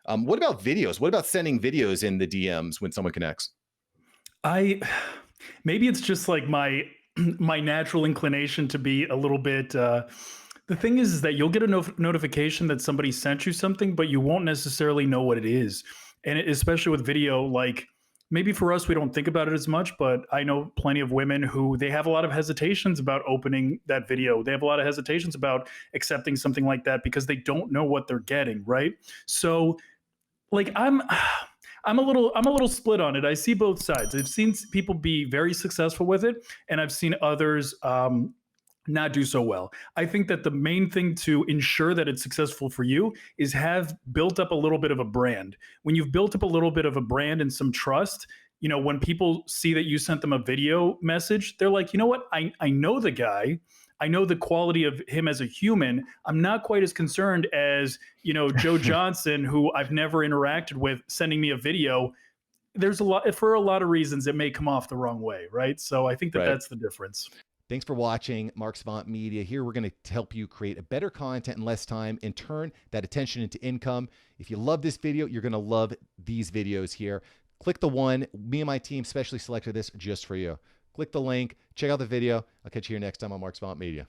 What about videos? What about sending videos in the DMs when someone connects? I maybe it's just like my my natural inclination to be a little bit the thing is that you'll get a notification that somebody sent you something, but you won't necessarily know what it is. And especially with video, like maybe for us, we don't think about it as much, but I know plenty of women who they have a lot of hesitations about opening that video. They have a lot of hesitations about accepting something like that because they don't know what they're getting, right? So like I'm a little split on it. I see both sides. I've seen people be very successful with it, and I've seen others not do so well. I think that the main thing to ensure that it's successful for you is have built up a little bit of a brand. When you've built up a little bit of a brand and some trust, when people see that you sent them a video message, they're like, you know what? I know the guy. I know the quality of him as a human. I'm not quite as concerned as, Joe Johnson, who I've never interacted with, sending me a video. There's a lot, for a lot of reasons, it may come off the wrong way, right? So I think that Right. that's the difference. Thanks for watching Mark Savant Media. Here we're going to help you create a better content in less time and turn that attention into income. If you love this video, you're going to love these videos here. Click the one. Me and my team specially selected this just for you. Click the link. Check out the video. I'll catch you here next time on Mark Savant Media.